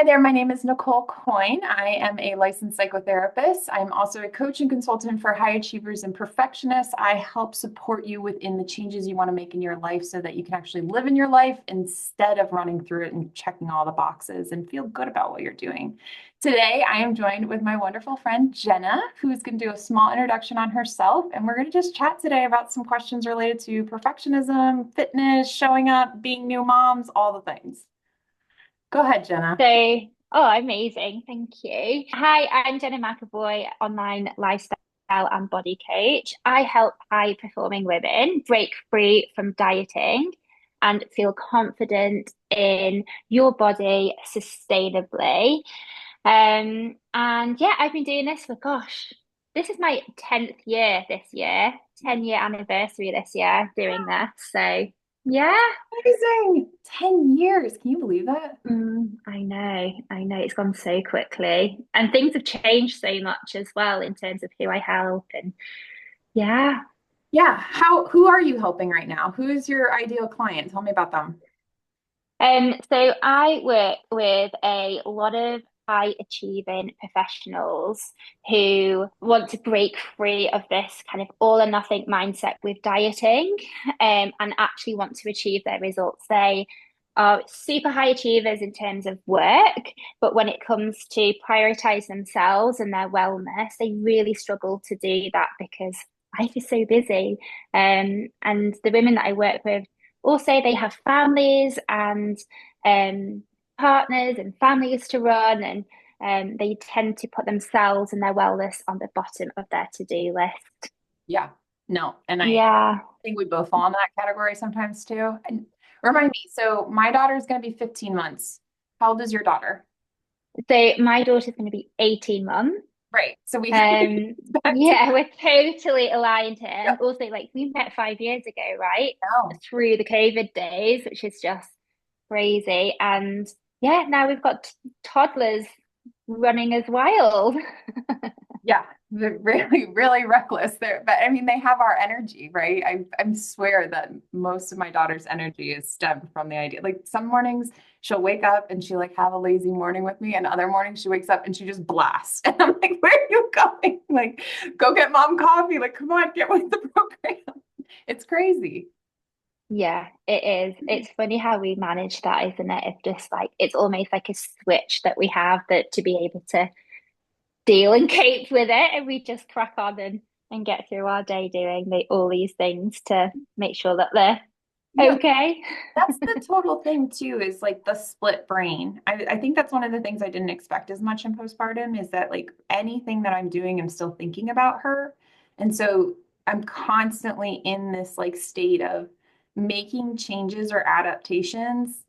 Hi there, my name is Nicole Coyne. I am a licensed psychotherapist. I'm also a coach and consultant for high achievers and perfectionists. I help support you within the changes you want to make in your life so that you can actually live in your life instead of running through it and checking all the boxes and feel good about what you're doing. Today, I am joined with my wonderful friend Jenna, who's going to do a small introduction on herself. And we're going to just chat today about some questions related to perfectionism, fitness, showing up, being new moms, all the things. Go ahead, Jenna. Amazing. Thank you. Hi, I'm Jenna McAvoy, online lifestyle and body coach. I help high performing women break free from dieting and feel confident in your body sustainably. And yeah, I've been doing this for this is my 10th year this year, 10-year anniversary this year doing this. So yeah. Amazing. 10 years. Can you believe that? I know it's gone so quickly, and things have changed so much as well in terms of who I help. And yeah. Yeah. Who are you helping right now? Who is your ideal client? Tell me about them. So I work with a lot of high achieving professionals who want to break free of this kind of all or nothing mindset with dieting, and actually want to achieve their results. They are super high achievers in terms of work, but when it comes to prioritize themselves and their wellness, they really struggle to do that because life is so busy. And the women that I work with also, they have families and um, partners and families to run, and they tend to put themselves and their wellness on the bottom of their to-do list. Yeah. No. And I Yeah. think we both fall in that category sometimes too. And remind me, so my daughter is going to be 15 months. How old is your daughter? So my daughter's going to be 18 months. Right. So we Um, expect to, yeah, we're totally aligned here. yeah. And also, like, we met 5 years ago, right? No. Through the COVID days, which is just crazy. And yeah, now we've got toddlers running as wild. Yeah, they're really, really reckless there. But I mean, they have our energy, right? I swear that most of my daughter's energy is stemmed from the idea. Like some mornings she'll wake up and she like have a lazy morning with me, and other mornings she wakes up and she just blasts. And I'm like, where are you going? Like, go get mom coffee. Like, come on, get with the program. It's crazy. Yeah, it is. It's funny how we manage that, isn't it? If just like it's almost like a switch that we have that to be able to deal and cope with it, and we just crack on and get through our day doing all these things to make sure that they're Yeah, okay. that's the total thing too, is like the split brain. I think that's one of the things I didn't expect as much in postpartum is that like anything that I'm doing, I'm still thinking about her. And so I'm constantly in this like state of making changes or adaptations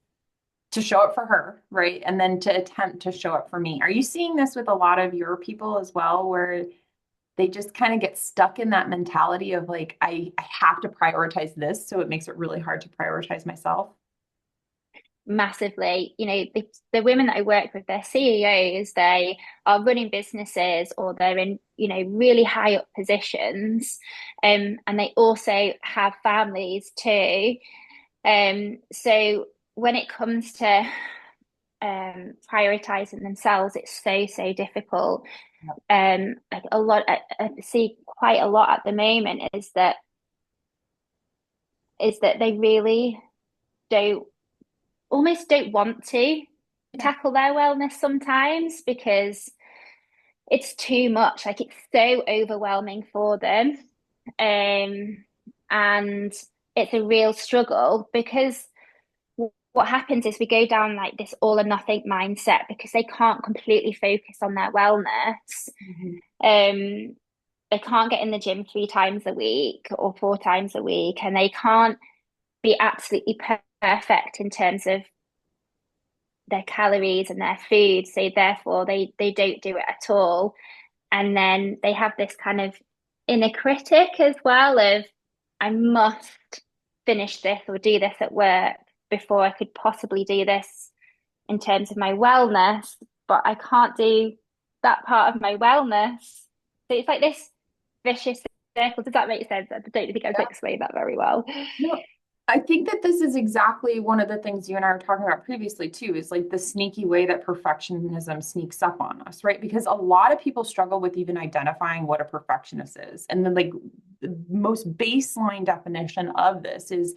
to show up for her, right? And then to attempt to show up for me. Are you seeing this with a lot of your people as well, where they just kind of get stuck in that mentality of like, I have to prioritize this, so it makes it really hard to prioritize myself? Massively. The women that I work with, they're CEOs, they are running businesses, or they're in, really high up positions. And they also have families too. So when it comes to prioritizing themselves, it's so difficult. Like I see quite a lot at the moment is that they really don't almost don't want to Yeah. tackle their wellness sometimes because it's too much. Like it's so overwhelming for them. Um, and it's a real struggle because what happens is we go down like this all or nothing mindset because they can't completely focus on their wellness. Mhm. Um, they can't get in the gym 3 times a week or 4 times a week, and they can't be absolutely perfect in terms of their calories and their food. So therefore they don't do it at all. And then they have this kind of inner critic as well of I must finish this or do this at work before I could possibly do this in terms of my wellness, but I can't do that part of my wellness. So it's like this vicious circle. Does that make sense? I don't think I've explained that very well. No, I think that this is exactly one of the things you and I were talking about previously too, is like the sneaky way that perfectionism sneaks up on us, right? Because a lot of people struggle with even identifying what a perfectionist is. And then like the most baseline definition of this is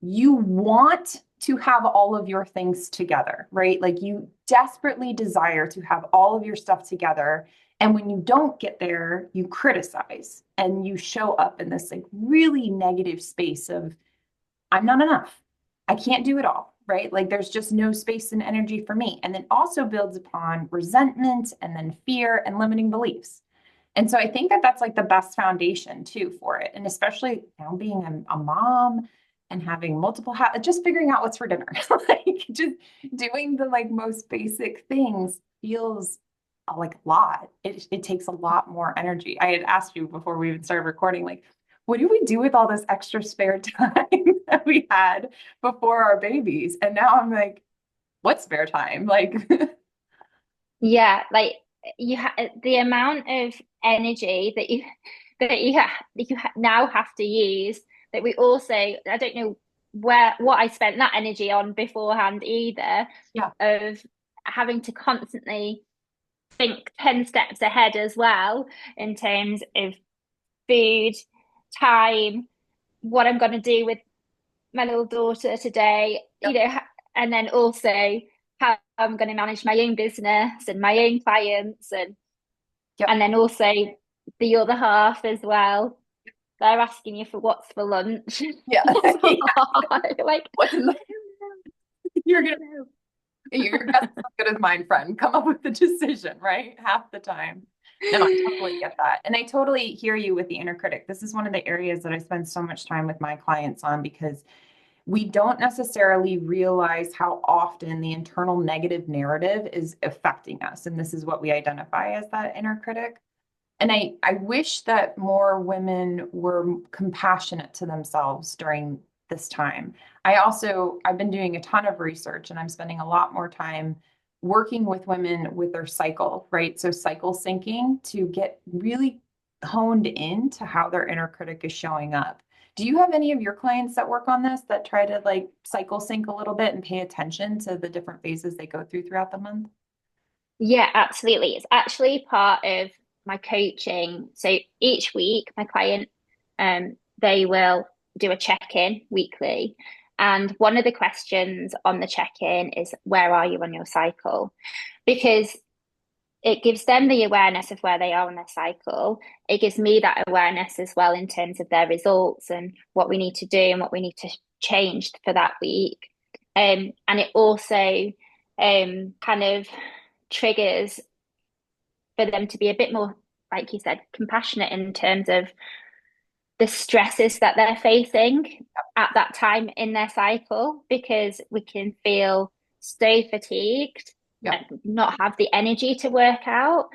you want to have all of your things together, right? Like you desperately desire to have all of your stuff together. And when you don't get there, you criticize and you show up in this like really negative space of, I'm not enough. I can't do it all, right? Like there's just no space and energy for me. And then also builds upon resentment and then fear and limiting beliefs. And so I think that that's like the best foundation too for it. And especially being a mom and having multiple just figuring out what's for dinner, like just doing the like most basic things feels like a lot. It takes a lot more energy. I had asked you before we even started recording, like, what do we do with all this extra spare time that we had before our babies? And now I'm like, what spare time? Like, Yeah, like you ha the amount of energy that you now have to use that we also I don't know what I spent that energy on beforehand either yeah, of having to constantly think 10 steps ahead as well in terms of food, time, what I'm going to do with my little daughter today, yeah, and then also how I'm going to manage my own business and my own clients yeah, and then also the other half as well. They're asking you for what's for lunch. yeah. It's a Yeah. lot. Like, What's in the you're gonna your guess is as good as mine, friend. Come up with the decision, right? Half the time. No, I totally get that. And I totally hear you with the inner critic. This is one of the areas that I spend so much time with my clients on because we don't necessarily realize how often the internal negative narrative is affecting us. And this is what we identify as that inner critic. And I wish that more women were compassionate to themselves during this time. I've been doing a ton of research and I'm spending a lot more time working with women with their cycle, right? So cycle syncing to get really honed in to how their inner critic is showing up. Do you have any of your clients that work on this that try to like cycle sync a little bit and pay attention to the different phases they go through throughout the month? yeah, absolutely. It's actually part of my coaching. So each week, my client, they will do a check-in weekly. And one of the questions on the check-in is, where are you on your cycle? Because it gives them the awareness of where they are on their cycle. It gives me that awareness as well in terms of their results and what we need to do and what we need to change for that week. And it also kind of triggers for them to be a bit more, like you said, compassionate in terms of the stresses that they're facing at that time in their cycle, because we can feel so fatigued Yeah. and not have the energy to work out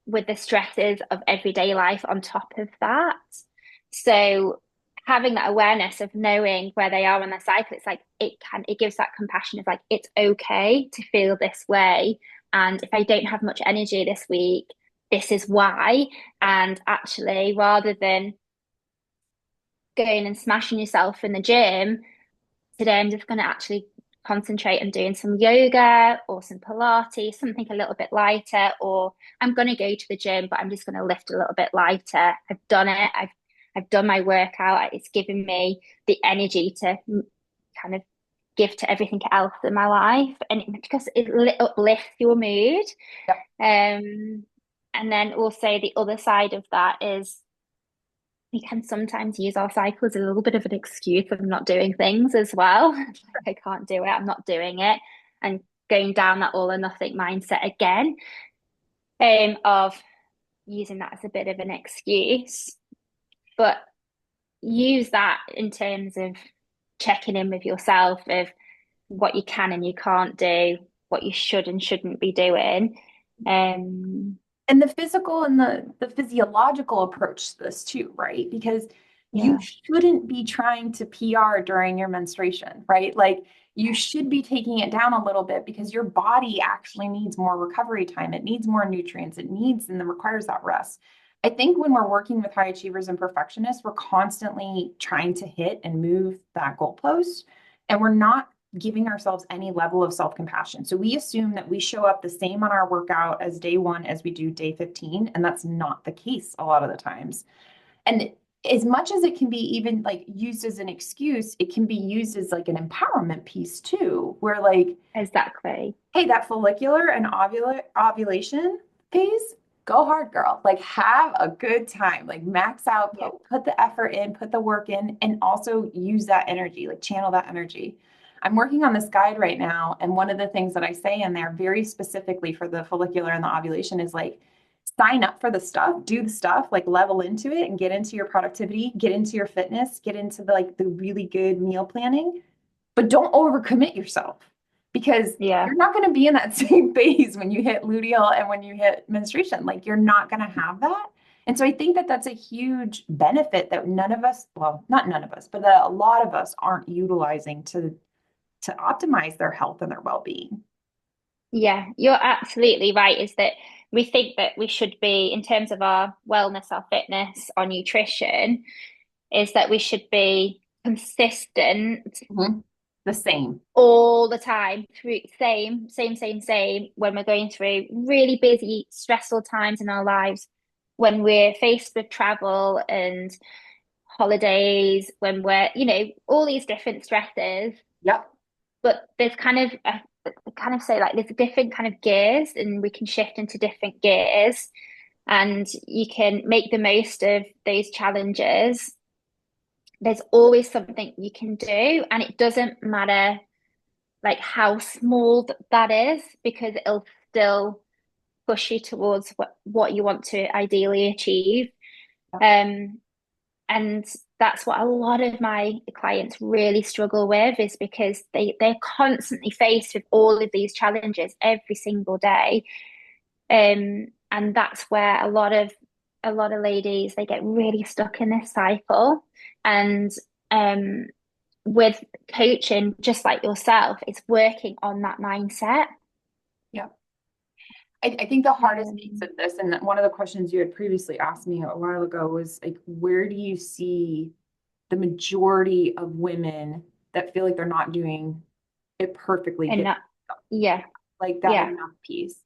with the stresses of everyday life on top of that. So having that awareness of knowing where they are on their cycle, it's like it gives that compassion of like it's okay to feel this way. And if I don't have much energy this week, this is why. And actually, rather than going and smashing yourself in the gym, today I'm just going to actually concentrate on doing some yoga or some Pilates, something a little bit lighter, or I'm going to go to the gym, but I'm just going to lift a little bit lighter. I've done it. I've done my workout. It's given me the energy to kind of give to everything else in my life, and because it uplifts your mood. Yeah. And then also the other side of that is we can sometimes use our cycle as a little bit of an excuse of not doing things as well. Like, I can't do it, I'm not doing it. And going down that all or nothing mindset again, of using that as a bit of an excuse. But use that in terms of checking in with yourself of what you can and you can't do, what you should and shouldn't be doing. Um, And the physical and the physiological approach to this too, right? Because you yeah, shouldn't be trying to PR during your menstruation, right? Like you should be taking it down a little bit because your body actually needs more recovery time. It needs more nutrients. It needs and then requires that rest. I think when we're working with high achievers and perfectionists, we're constantly trying to hit and move that goalpost, and we're not giving ourselves any level of self-compassion. So we assume that we show up the same on our workout as day one as we do day 15, and that's not the case a lot of the times. And as much as it can be even like used as an excuse, it can be used as like an empowerment piece too, where like, Exactly. hey, that follicular and ovulation phase, go hard, girl. Like, have a good time. Like, max out, Yeah. put the effort in, put the work in, and also use that energy, like, channel that energy. I'm working on this guide right now. And one of the things that I say in there very specifically for the follicular and the ovulation is like, sign up for the stuff, do the stuff, like level into it and get into your productivity, get into your fitness, get into the like the really good meal planning, but don't overcommit yourself because Yeah. you're not going to be in that same phase when you hit luteal and when you hit menstruation. Like you're not going to have that. And so I think that that's a huge benefit that none of us, well, not none of us, but that a lot of us aren't utilizing to optimize their health and their well-being. Yeah, you're absolutely right. Is that we think that we should be, in terms of our wellness, our fitness, our nutrition, is that we should be consistent Mhm. The same. all the time through same when we're going through really busy, stressful times in our lives, when we're faced with travel and holidays, when we're, all these different stresses. Yep. But there's kind of kind of say like there's different kind of gears and we can shift into different gears and you can make the most of those challenges. There's always something you can do and it doesn't matter like how small that is because it'll still push you towards what you want to ideally achieve. Yep. Um, and that's what a lot of my clients really struggle with is because they're constantly faced with all of these challenges every single day. And that's where a lot of ladies they get really stuck in this cycle. And um with coaching, just like yourself, it's working on that mindset. Yep. I think the hardest piece Um, of this, and one of the questions you had previously asked me a while ago was like, where do you see the majority of women that feel like they're not doing it perfectly and get that, yeah, like that yeah, enough piece?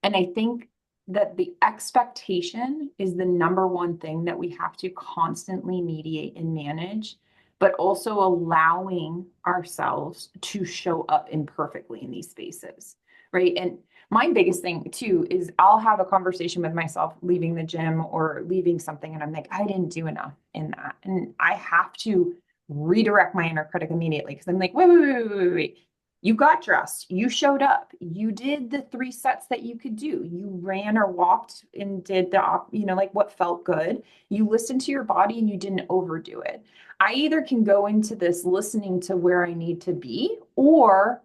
And I think that the expectation is the number one thing that we have to constantly mediate and manage, but also allowing ourselves to show up imperfectly in these spaces, right? And my biggest thing too is I'll have a conversation with myself leaving the gym or leaving something, and I'm like, I didn't do enough in that. And I have to redirect my inner critic immediately because I'm like, wait. You got dressed, you showed up, you did the 3 sets that you could do. You ran or walked and did like what felt good. You listened to your body and you didn't overdo it. I either can go into this listening to where I need to be, or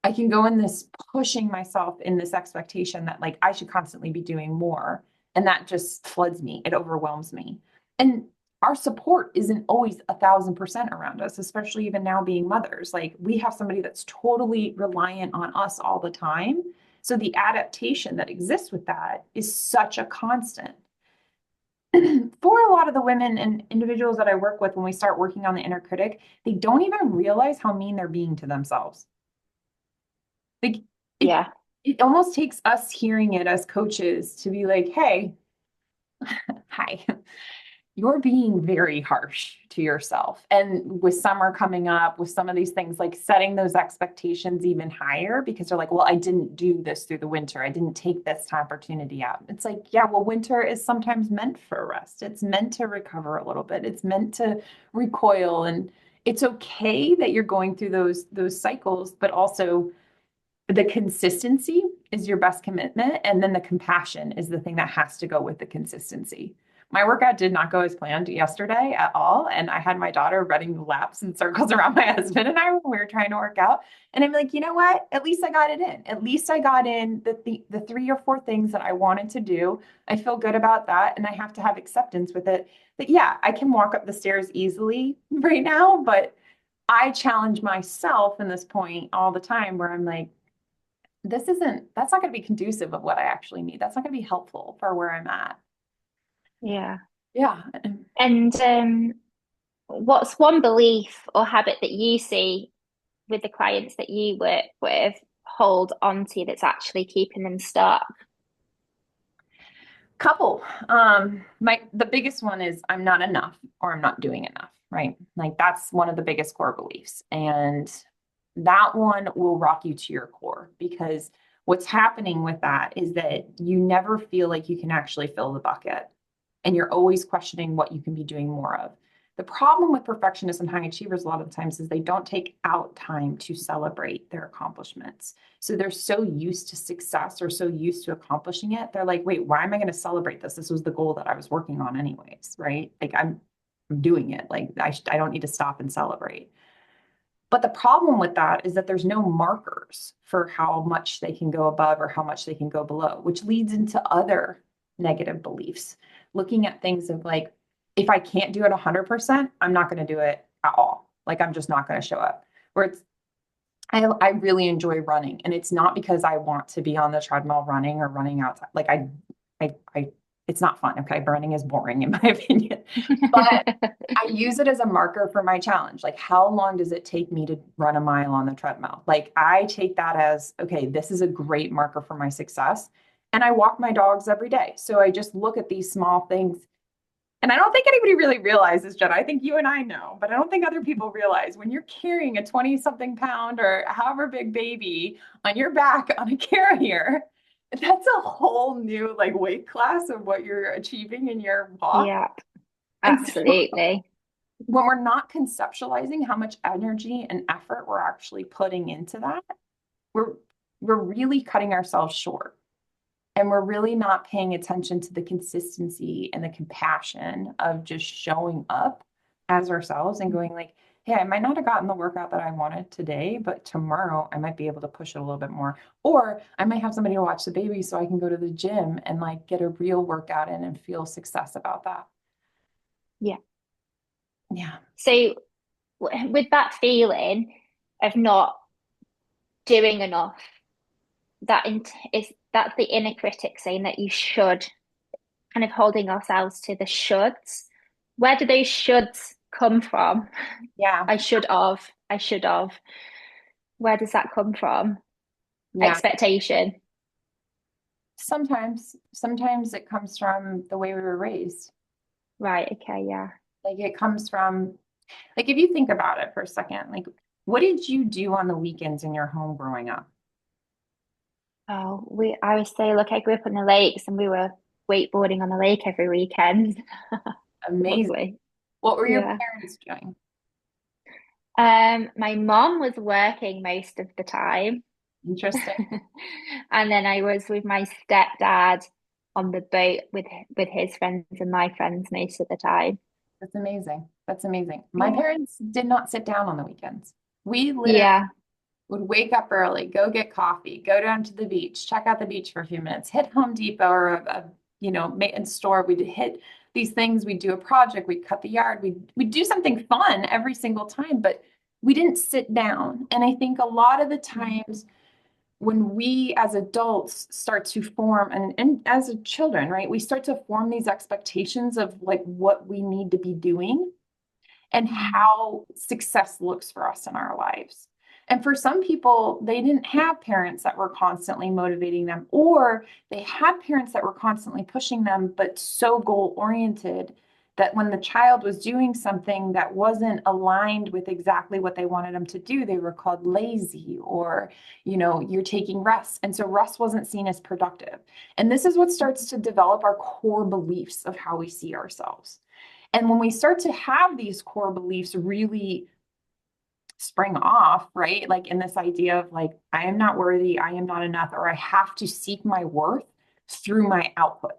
I can go in this pushing myself in this expectation that like I should constantly be doing more. And that just floods me, it overwhelms me. And our support isn't always 1,000% around us, especially even now being mothers. Like we have somebody that's totally reliant on us all the time. So the adaptation that exists with that is such a constant. For a lot of the women and individuals that I work with, when we start working on the inner critic, they don't even realize how mean they're being to themselves. Like it, yeah, it almost takes us hearing it as coaches to be like, hey, hi, you're being very harsh to yourself. And with summer coming up, with some of these things, like setting those expectations even higher because they're like, well, I didn't do this through the winter. I didn't take this opportunity out. It's like, yeah, well, winter is sometimes meant for rest. It's meant to recover a little bit. It's meant to recoil. And it's okay that you're going through those cycles, but also the consistency is your best commitment. And then the compassion is the thing that has to go with the consistency. My workout did not go as planned yesterday at all. And I had my daughter running laps and circles around my husband and I when we were trying to work out. And I'm like, you know what? At least I got it in. At least I got in the 3 or 4 things that I wanted to do. I feel good about that. And I have to have acceptance with it that, yeah, I can walk up the stairs easily right now, but I challenge myself in this point all the time where I'm like, that's not going to be conducive of what I actually need. That's not going to be helpful for where I'm at. Yeah. Yeah. And what's one belief or habit that you see with the clients that you work with hold on to that's actually keeping them stuck? Couple. The biggest one is I'm not enough or I'm not doing enough, right? Like that's one of the biggest core beliefs. And that one will rock you to your core because what's happening with that is that you never feel like you can actually fill the bucket and you're always questioning what you can be doing more of. The problem with perfectionists and high achievers a lot of the times is they don't take out time to celebrate their accomplishments. So they're so used to success or so used to accomplishing it. They're like, wait, why am I going to celebrate this? This was the goal that I was working on anyways, right? Like I'm doing it. Like I don't need to stop and celebrate. But the problem with that is that there's no markers for how much they can go above or how much they can go below, which leads into other negative beliefs. Looking at things of like, if I can't do it 100%, I'm not going to do it at all. Like, I'm just not going to show up. Where it's, I really enjoy running, and it's not because I want to be on the treadmill running or running outside. Like, it's not fun. Okay. Running is boring, in my opinion. But I use it as a marker for my challenge. Like, how long does it take me to run a mile on the treadmill? Like, I take that as, okay, this is a great marker for my success. And I walk my dogs every day. So I just look at these small things. And I don't think anybody really realizes, Jenna. I think you and I know, but I don't think other people realize when you're carrying a 20 something pound or however big baby on your back on a carrier, that's a whole new like weight class of what you're achieving in your walk. Yeah, And so absolutely. when we're not conceptualizing how much energy and effort we're actually putting into that, we're we're really cutting ourselves short. And we're really not paying attention to the consistency and the compassion of just showing up as ourselves and going like, hey, I might not have gotten the workout that I wanted today, but tomorrow I might be able to push it a little bit more. Or I might have somebody to watch the baby so I can go to the gym and like get a real workout in and feel success about that. Yeah. Yeah. So with that feeling of not doing enough, is that's the inner critic saying that you should, kind of holding ourselves to the shoulds. Where do those shoulds come from? Yeah. I should have. Where does that come from? Yeah. Expectation. Sometimes it comes from the way we were raised. Right, okay, yeah. Like it comes from, like, if you think about it for a second, like, what did you do on the weekends in your home growing up? Oh, I always say, look, I grew up on the lakes and we were wakeboarding on the lake every weekend. Amazing. Lovely. What were your Yeah. parents doing? My mom was working most of the time. Interesting. And then I was with my stepdad on the boat with his friends and my friends most of the time. That's amazing. That's amazing. My Yeah. parents did not sit down on the weekends. We literally Yeah. would wake up early, go get coffee, go down to the beach, check out the beach for a few minutes, hit Home Depot or maintenance store. We'd hit these things. We'd do a project. We'd cut the yard. We'd do something fun every single time, but we didn't sit down. And I think a lot of the times when we as adults start to form and as a children, right, we start to form these expectations of like what we need to be doing and Mm. how success looks for us in our lives. And for some people, they didn't have parents that were constantly motivating them, or they had parents that were constantly pushing them, but so goal oriented that when the child was doing something that wasn't aligned with exactly what they wanted them to do, they were called lazy or, you're taking rest. And so rest wasn't seen as productive. And this is what starts to develop our core beliefs of how we see ourselves. And when we start to have these core beliefs really spring off, right? Like in this idea of like, I am not worthy, I am not enough, or I have to seek my worth through my output,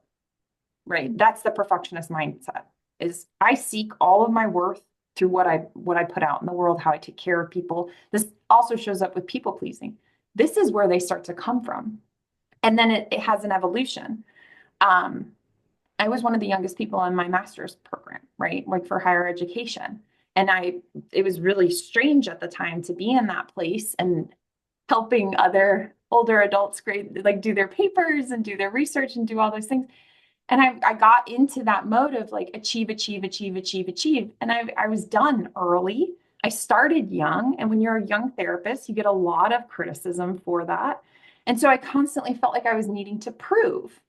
right? That's the perfectionist mindset is I seek all of my worth through what I put out in the world, how I take care of people. This also shows up with people pleasing. This is where they start to come from. And then it has an evolution. Um, I was one of the youngest people in my master's program, right? Like for higher education. And it was really strange at the time to be in that place and helping other older adults grade, like do their papers and do their research and do all those things. And I got into that mode of like achieve, achieve, achieve, achieve, achieve. And I was done early. I started young. And when you're a young therapist, you get a lot of criticism for that. And so I constantly felt like I was needing to prove.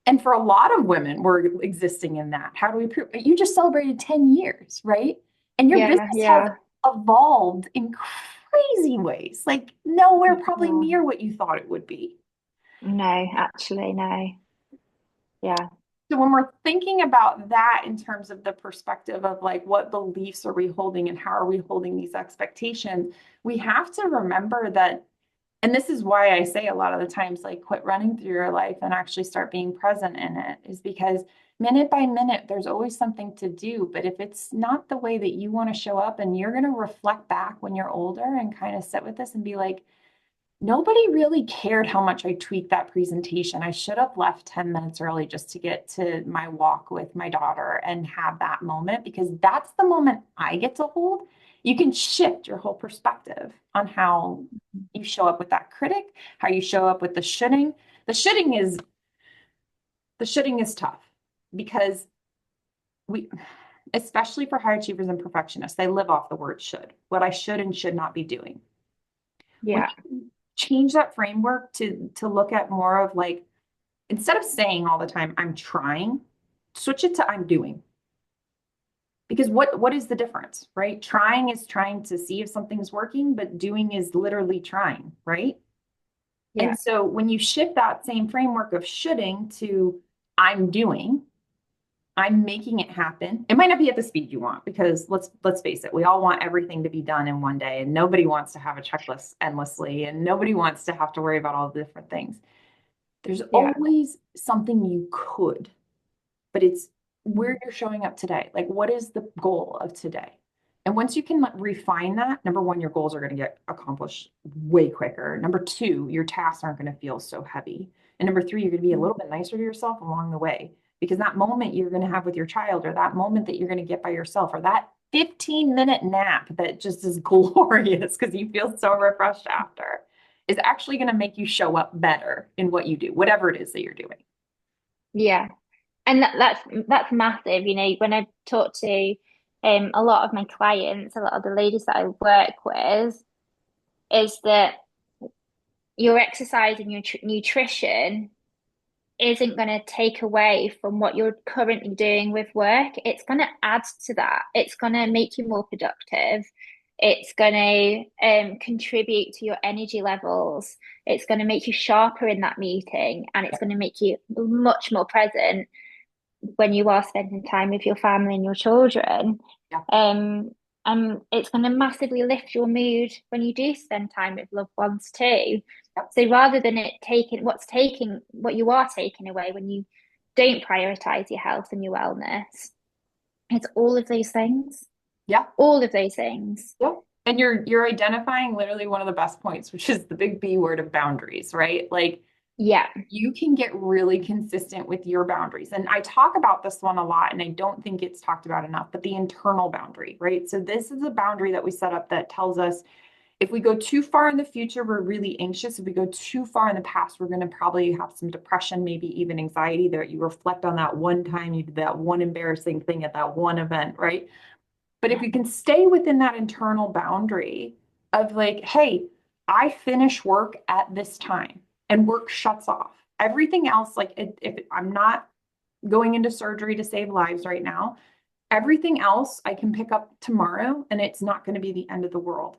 And for a lot of women, we're existing in that. How do we prove? You just celebrated 10 years, right? And your Yeah, business has yeah. evolved in crazy ways, like nowhere probably Yeah. near what you thought it would be. No, actually, no. Yeah. So when we're thinking about that in terms of the perspective of like what beliefs are we holding and how are we holding these expectations, we have to remember that, and this is why I say a lot of the times, like quit running through your life and actually start being present in it, is because minute by minute, there's always something to do. But if it's not the way that you want to show up, and you're going to reflect back when you're older and kind of sit with this and be like, nobody really cared how much I tweaked that presentation. I should have left 10 minutes early just to get to my walk with my daughter and have that moment, because that's the moment I get to hold. You can shift your whole perspective on how you show up with that critic, how you show up with the shoulding. The shoulding is the shoulding is tough because we, especially for high achievers and perfectionists, they live off the word should, what I should and should not be doing. When Yeah. you change that framework to look at more of like, instead of saying all the time I'm trying, switch it to I'm doing. Because what is the difference, right? Trying is trying to see if something's working, but doing is literally trying, right? Yeah. And so when you shift that same framework of shoulding to I'm doing, I'm making it happen. It might not be at the speed you want, because let's face it, we all want everything to be done in one day, and nobody wants to have a checklist endlessly, and nobody wants to have to worry about all the different things. There's Yeah. always something you could, but it's where you're showing up today. Like, what is the goal of today? And once you can like, refine that, number one, your goals are going to get accomplished way quicker. Number two, your tasks aren't going to feel so heavy. And number three, you're going to be a little bit nicer to yourself along the way, because that moment you're going to have with your child, or that moment that you're going to get by yourself, or that 15-minute nap that just is glorious because you feel so refreshed after, is actually going to make you show up better in what you do, whatever it is that you're doing. Yeah. And that's massive. You know, when I talk to a lot of my clients, a lot of the ladies that I work with, is that your exercise and your nutrition isn't going to take away from what you're currently doing with work. It's going to add to that. It's going to make you more productive. It's going to contribute to your energy levels. It's going to make you sharper in that meeting, and it's going to make you much more present when you are spending time with your family and your children. Yeah. Um, and it's going to massively lift your mood when you do spend time with loved ones too. Yeah. So rather than it taking what you are taking away when you don't prioritize your health and your wellness, it's all of those things. Yeah. All of those things. Yeah. And you're identifying literally one of the best points, which is the big B word of boundaries, right? Like, Yeah. you can get really consistent with your boundaries. And I talk about this one a lot, and I don't think it's talked about enough, but the internal boundary, right? So this is a boundary that we set up that tells us if we go too far in the future, we're really anxious. If we go too far in the past, we're going to probably have some depression, maybe even anxiety, that you reflect on that one time you did that one embarrassing thing at that one event, right? But if Yeah. you can stay within that internal boundary of like, hey, I finish work at this time and work shuts off. Everything else, like if I'm not going into surgery to save lives right now, everything else I can pick up tomorrow and it's not going to be the end of the world.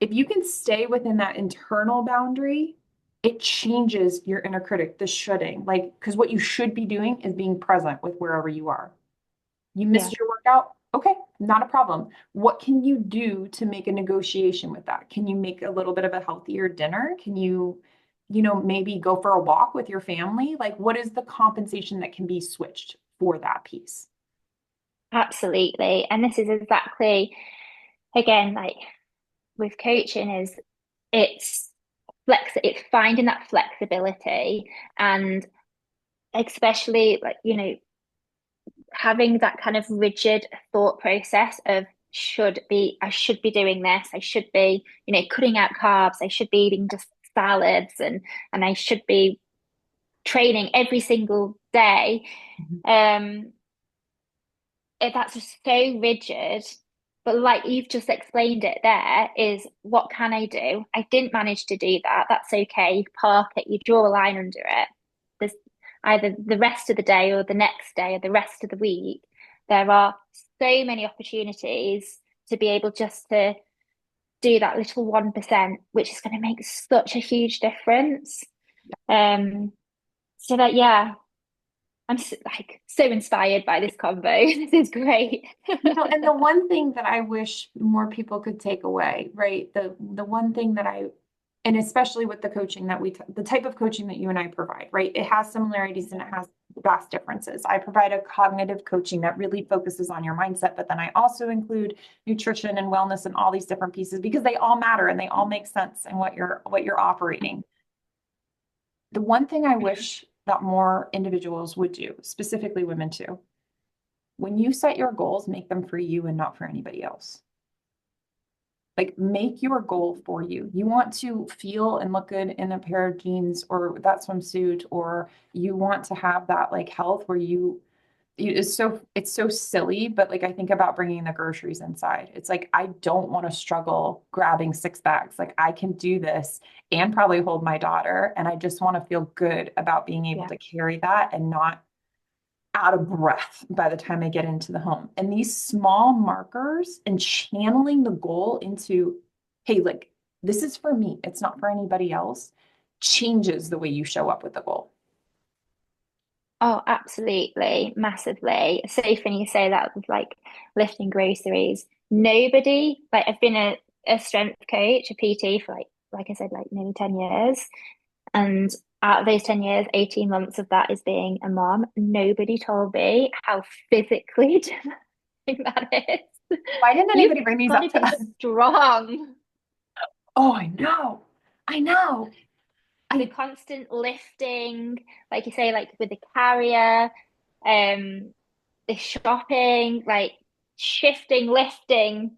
If you can stay within that internal boundary, it changes your inner critic, the shoulding. Like, because what you should be doing is being present with wherever you are. You Yeah. missed your workout? Okay, not a problem. What can you do to make a negotiation with that? Can you make a little bit of a healthier dinner? Can you maybe go for a walk with your family? Like, what is the compensation that can be switched for that piece? Absolutely. And this is exactly, again, like with coaching, is it's finding that flexibility, and especially like, you know, having that kind of rigid thought process of I should be doing this, I should be, you know, cutting out carbs, I should be eating just salads, and I should be training every single day. Mhm. Um, that's just so rigid. But like you've just explained it there, is what can I do? I didn't manage to do that. That's okay. You park it, you draw a line under it. There's either the rest of the day or the next day or the rest of the week. There are so many opportunities to be able just to do that little 1%, which is going to make such a huge difference. Um, so that, yeah, I'm so, like so inspired by this convo. This is great. And the one thing that I wish more people could take away, right? The one thing that and especially with the coaching that the type of coaching that you and I provide, right? It has similarities and it has vast differences. I provide a cognitive coaching that really focuses on your mindset, but then I also include nutrition and wellness and all these different pieces because they all matter and they all make sense in what you're operating. The one thing I wish that more individuals would do, specifically women too, when you set your goals, make them for you and not for anybody else. Like make your goal for you. You want to feel and look good in a pair of jeans or that swimsuit, or you want to have that like health where it's so silly, but like I think about bringing the groceries inside. It's like I don't want to struggle grabbing 6 bags. Like I can do this and probably hold my daughter, and I just want to feel good about being able Yeah. to carry that and not out of breath by the time I get into the home. And these small markers and channeling the goal into, hey, like this is for me, it's not for anybody else, changes the way you show up with the goal. Oh, absolutely, massively. So funny you say that with like lifting groceries. Nobody, like I've been a strength coach, a PT for like I said, like nearly 10 years. And out of those 10 years, 18 months of that is being a mom. Nobody told me how physically demanding that is. Why didn't You've anybody bring these got up to to be us? strong. Oh, I know. I know. The I constant lifting, like you say, like with the carrier, um, the shopping, like shifting, lifting.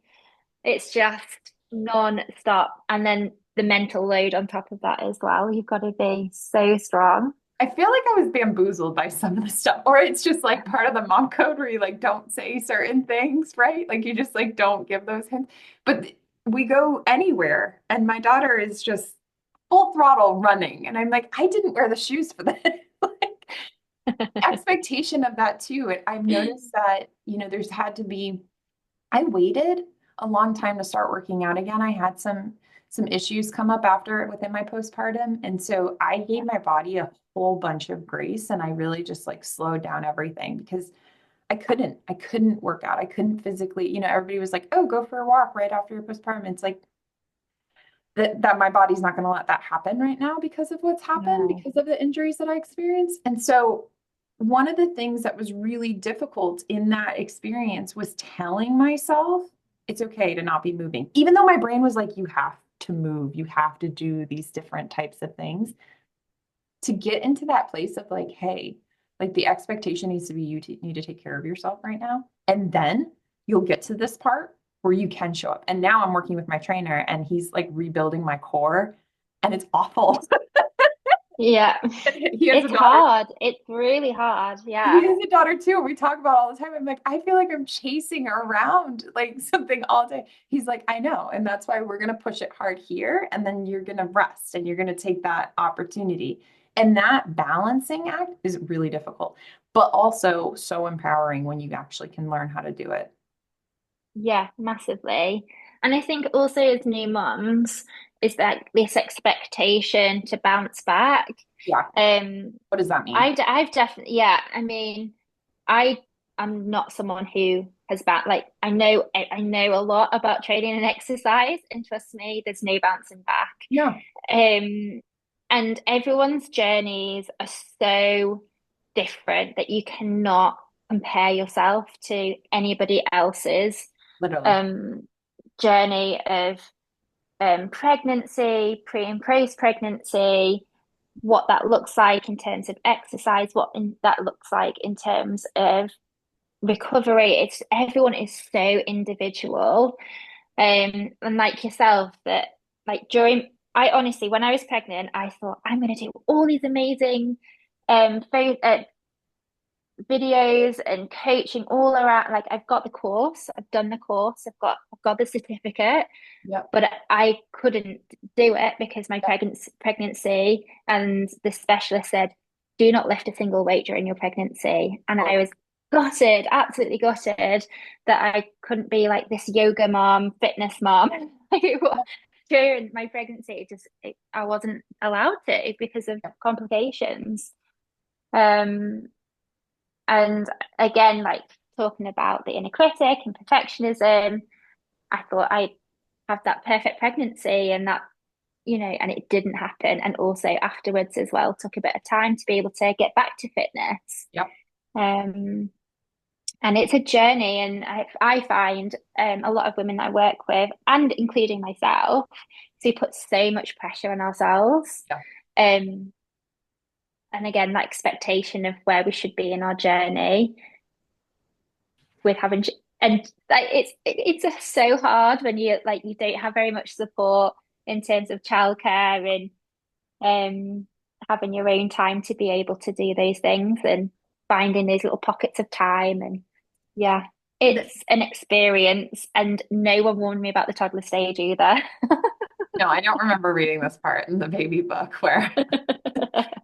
It's just non-stop. And then the mental load on top of that as well. You've got to be so strong. I feel like I was bamboozled by some of the stuff, or it's just like part of the mom code where you like don't say certain things, right? Like you just like don't give those hints. But we go anywhere, and my daughter is just full throttle running, and I'm like, I didn't wear the shoes for that. Like expectation of that too. I've noticed that, there's had to be I waited a long time to start working out again. I had some issues come up after within my postpartum, and so I gave my body a whole bunch of grace, and I really just like slowed down everything because I couldn't work out. I couldn't physically, everybody was like, "Oh, go for a walk right after your postpartum." It's like that my body's not going to let that happen right now because of what's happened, No, because of the injuries that I experienced. And so one of the things that was really difficult in that experience was telling myself it's okay to not be moving, even though my brain was like, you have to move, you have to do these different types of things. To get into that place of like, hey, like the expectation needs to be need to take care of yourself right now. And then you'll get to this part where you can show up. And now I'm working with my trainer and he's like rebuilding my core and it's awful. yeah, He has a it's daughter. hard. It's really hard. He Yeah. has a daughter too. We talk about all the time. I'm like, I feel like I'm chasing around like something all day. He's like, I know. And that's why we're going to push it hard here. And then you're going to rest and you're going to take that opportunity. And that balancing act is really difficult, but also so empowering when you actually can learn how to do it. Yeah, massively. And I think also as new mums, is that this expectation to bounce back. Yeah. Um, What does that mean? I've definitely, yeah, I mean, I am not someone who has like I know a lot about training and exercise, and trust me, there's no bouncing back. Yeah, Um, and everyone's journeys are so different that you cannot compare yourself to anybody else's literally. um journey of pregnancy, pre and post pregnancy, what that looks like in terms of exercise, that looks like in terms of recovery. It's everyone is so individual. And like yourself, that like I honestly, when I was pregnant, I thought I'm going to do all these amazing videos and coaching all around. Like I've got the course, I've done the course, I've got the certificate, Yep. but I couldn't do it because my Yep. pregnancy and the specialist said, do not lift a single weight during your pregnancy. And I Oh, was gutted, absolutely gutted that I couldn't be like this yoga mom, fitness mom. During my pregnancy, I wasn't allowed to because of yep. complications. Um, and again, like talking about the inner critic and perfectionism, I thought I'd have that perfect pregnancy and that, and it didn't happen. And also afterwards as well, took a bit of time to be able to get back to fitness. Yep. Um, and it's a journey. And I find a lot of women that I work with, and including myself, we put so much pressure on ourselves. Yep. Um, and again, that expectation of where we should be in our journey with having and like it's just so hard when you don't have very much support in terms of childcare and having your own time to be able to do those things and finding those little pockets of time. And yeah, it's an experience, and no one warned me about the toddler stage either. No, I don't remember reading this part in the baby book where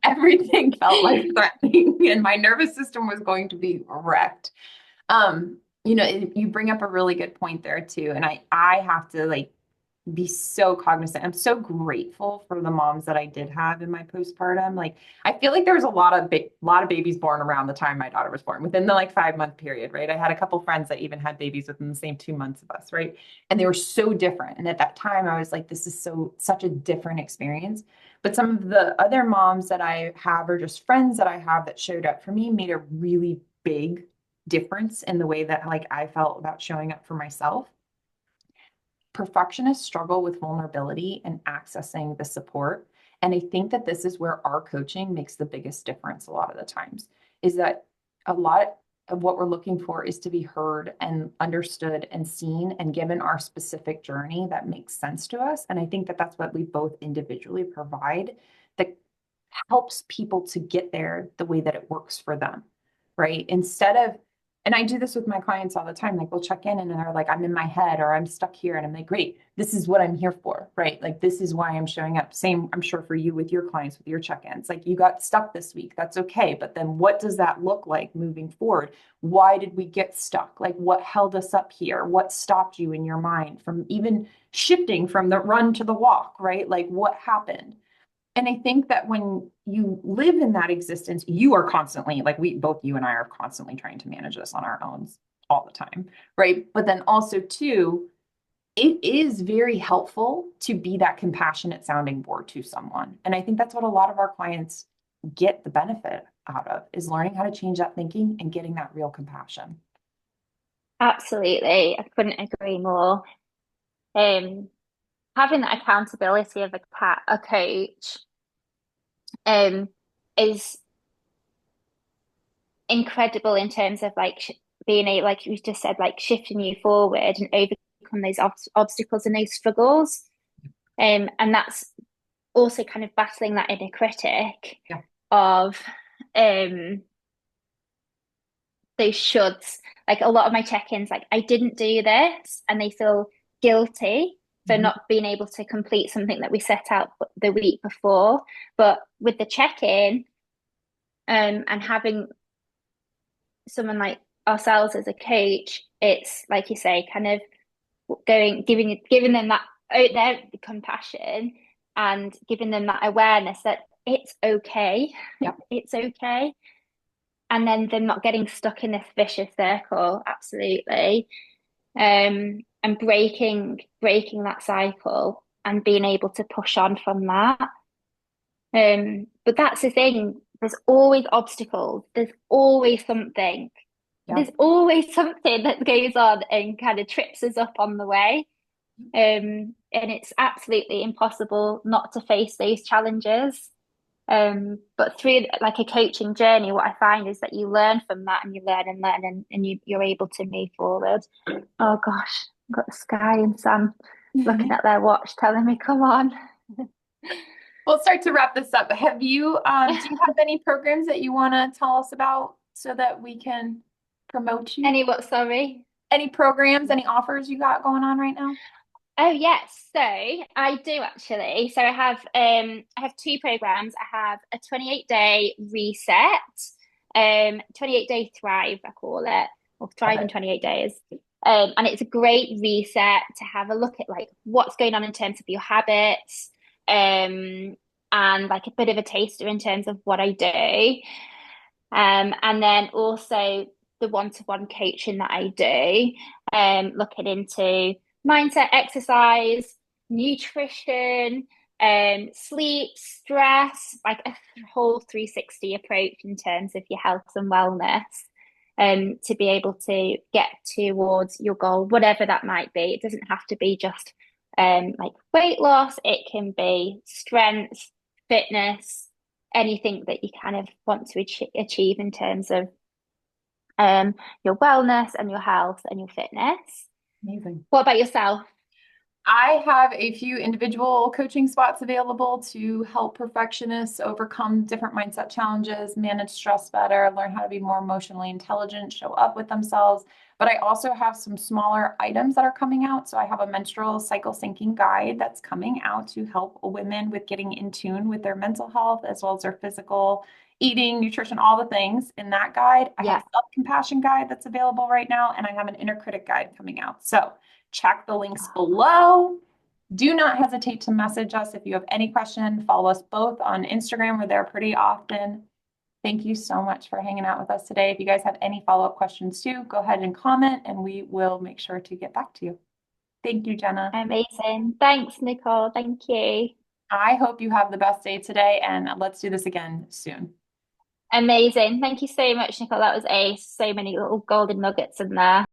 everything felt life threatening and my nervous system was going to be wrecked. You bring up a really good point there too. And I have to like be so cognizant. I'm so grateful for the moms that I did have in my postpartum. Like I feel like there was a lot of babies born around the time my daughter was born, within the like 5 month period, right? I had a couple friends that even had babies within the same 2 months of us, right? And they were so different. And at that time, I was like, this is such a different experience. But some of the other moms that I have, or just friends that I have that showed up for me, made a really big difference in the way that like I felt about showing up for myself. Perfectionists struggle with vulnerability and accessing the support. And I think that this is where our coaching makes the biggest difference a lot of the times, is that a lot of what we're looking for is to be heard and understood and seen and given our specific journey that makes sense to us. And I think that that's what we both individually provide that helps people to get there the way that it works for them, right? Instead of, and I do this with my clients all the time. Like we'll check in and they're like, I'm in my head or I'm stuck here. And I'm like, great, this is what I'm here for, right? Like this is why I'm showing up. Same, I'm sure for you with your clients, with your check-ins. Like you got stuck this week. That's okay. But then what does that look like moving forward? Why did we get stuck? Like what held us up here? What stopped you in your mind from even shifting from the run to the walk, right? Like what happened? And I think that when you live in that existence, you are constantly, like both you and I are constantly trying to manage this on our own all the time, right? But then also, too, it is very helpful to be that compassionate sounding board to someone. And I think that's what a lot of our clients get the benefit out of, is learning how to change that thinking and getting that real compassion. Absolutely, I couldn't agree more. Um, Having that accountability of a coach, um, is incredible in terms of like being a like you just said, like shifting you forward and overcome those obstacles and those struggles. And that's also kind of battling that inner critic Yeah. of um those shoulds. Like a lot of my check-ins, like I didn't do this, and they feel guilty for Mhm. not being able to complete something that we set out the week before. But with the check-in, and having someone like ourselves as a coach, it's like you say, kind of giving them that their compassion and giving them that awareness that it's okay, Yeah. it's okay, and then them not getting stuck in this vicious circle. Absolutely. And breaking that cycle and being able to push on from that. But that's the thing. There's always obstacles. Yeah. There's always something that goes on and kind of trips us up on the way. And it's absolutely impossible not to face those challenges. But through like a coaching journey, what I find is that you learn from that and you learn and learn and you're able to move forward. Oh gosh, I've got the Sky and Sam looking at their watch telling me, come on. We'll start to wrap this up. Do you have any programs that you want to tell us about so that we can promote you? Any what, sorry? Any programs, any offers you got going on right now? Oh yes, so I do actually. So I have two programs. I have a 28-day reset, 28-day thrive, I call it, or Love thrive in it. 28 days. And it's a great reset to have a look at like what's going on in terms of your habits, and like a bit of a taster in terms of what I do. And then also the one-to-one coaching that I do, looking into mindset, exercise, nutrition, sleep, stress, like a whole 360 approach in terms of your health and wellness, to be able to get towards your goal, whatever that might be. It doesn't have to be just like weight loss, it can be strength, fitness, anything that you kind of want to achieve in terms of your wellness and your health and your fitness. Amazing. What about yourself? I have a few individual coaching spots available to help perfectionists overcome different mindset challenges, manage stress better, learn how to be more emotionally intelligent, show up with themselves. But I also have some smaller items that are coming out. So I have a menstrual cycle syncing guide that's coming out to help women with getting in tune with their mental health as well as their physical eating, nutrition, all the things in that guide. I have a Yeah, self-compassion guide that's available right now, and I have an inner critic guide coming out. So check the links below. Do not hesitate to message us if you have any question. Follow us both on Instagram. We're there pretty often. Thank you so much for hanging out with us today. If you guys have any follow-up questions too, go ahead and comment and we will make sure to get back to you. Thank you, Jenna. amazing. Thanks, Nichole. Thank you. I hope you have the best day today and let's do this again soon. Amazing. Thank you so much, Nichole. That was ace. So many little golden nuggets in there.